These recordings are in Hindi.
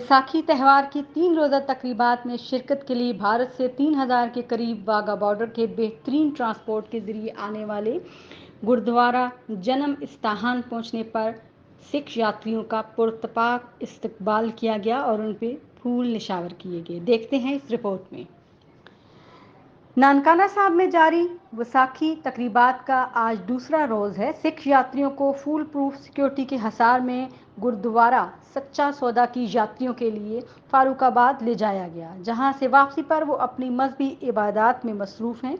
वैसाखी त्यौहार की 3 रोज़ा तकरीबात में शिरकत के लिए भारत से 3000 के करीब वाघा बॉर्डर के बेहतरीन ट्रांसपोर्ट के ज़रिए आने वाले गुरुद्वारा जन्म स्थान पहुंचने पर सिख यात्रियों का पुरतपाक इस्तकबाल किया गया और उन पर फूल निशावर किए गए। देखते हैं इस रिपोर्ट में। नानकाना साहब में जारी वैसाखी तकरीबात का आज दूसरा रोज़ है। सिख यात्रियों को फुल प्रूफ सिक्योरिटी के हिसार में गुरुद्वारा सच्चा सौदा की यात्रियों के लिए फारूकाबाद ले जाया गया, जहां से वापसी पर वो अपनी मजहबी इबादत में मसरूफ़ हैं।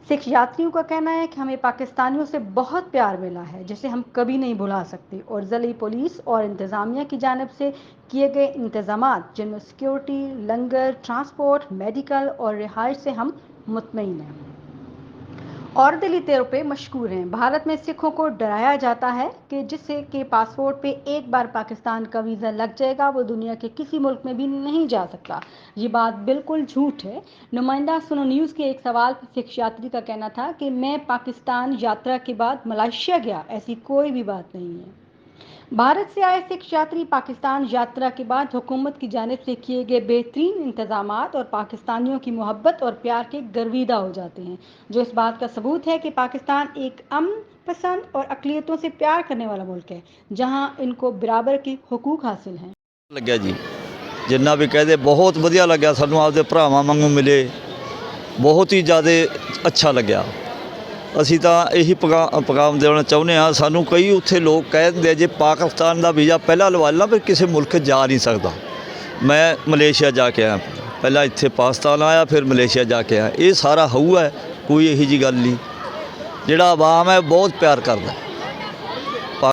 सिख यात्रियों का कहना है कि हमें पाकिस्तानियों से बहुत प्यार मिला है, जिसे हम कभी नहीं भुला सकते, और ज़िले पुलिस और इंतज़ामिया की जानिब से किए गए इंतज़ामात, जिनमें सिक्योरिटी, लंगर, ट्रांसपोर्ट, मेडिकल और रिहाइश से हम मुतमईन हैं और दिली तौर पे मशहूर हैं। भारत में सिखों को डराया जाता है कि जिससे के पासपोर्ट पे एक बार पाकिस्तान का वीज़ा लग जाएगा वो दुनिया के किसी मुल्क में भी नहीं जा सकता। ये बात बिल्कुल झूठ है। नुमाइंदा सुनो न्यूज़ के एक सवाल पर सिख यात्री का कहना था कि मैं पाकिस्तान यात्रा के बाद मलेशिया गया, ऐसी कोई भी बात नहीं है। भारत से आए सिख यात्री पाकिस्तान यात्रा के बाद हुकूमत की जानिब से किए गए बेहतरीन इंतजामात और पाकिस्तानियों की मोहब्बत और प्यार के गर्विदा हो जाते हैं, जो इस बात का सबूत है कि पाकिस्तान एक अमन पसंद और अकलियतों से प्यार करने वाला मुल्क है, जहां इनको बराबर के हुकूक हासिल हैं। लग्या जी जिन्ना भी कहते बहुत वधिया लग्या, सानू आपदे भरावां वांगू मिले, बहुत ही ज़्यादा अच्छा लग्या। ਅਸੀਂ ਤਾਂ ਇਹੀ ਪੈगाम ਦੇਣਾ ਚਾਹੁੰਦੇ ਹਾਂ। ਸਾਨੂੰ ਕਈ ਉੱਥੇ ਲੋਕ ਕਹਿ ਦਿੰਦੇ ਜੇ ਪਾਕਿਸਤਾਨ ਦਾ ਵੀਜ਼ਾ ਪਹਿਲਾਂ ਲਵਾ ਲੈਣਾ ਫਿਰ ਕਿਸੇ ਮੁਲਕ ਜਾ ਨਹੀਂ ਸਕਦਾ। ਮੈਂ ਮਲੇਸ਼ੀਆ ਜਾ ਕੇ ਆਇਆ, ਪਹਿਲਾਂ ਇੱਥੇ ਪਾਕਿਸਤਾਨ ਆਇਆ ਫਿਰ ਮਲੇਸ਼ੀਆ ਜਾ ਕੇ ਆਇਆ। ਇਹ ਸਾਰਾ ਹਊ ਹੈ, ਕੋਈ ਇਹੋ ਜਿਹੀ ਗੱਲ ਨਹੀਂ। ਜਿਹੜਾ ਆਵਾਮ ਹੈ ਬਹੁਤ ਪਿਆਰ ਕਰਦਾ।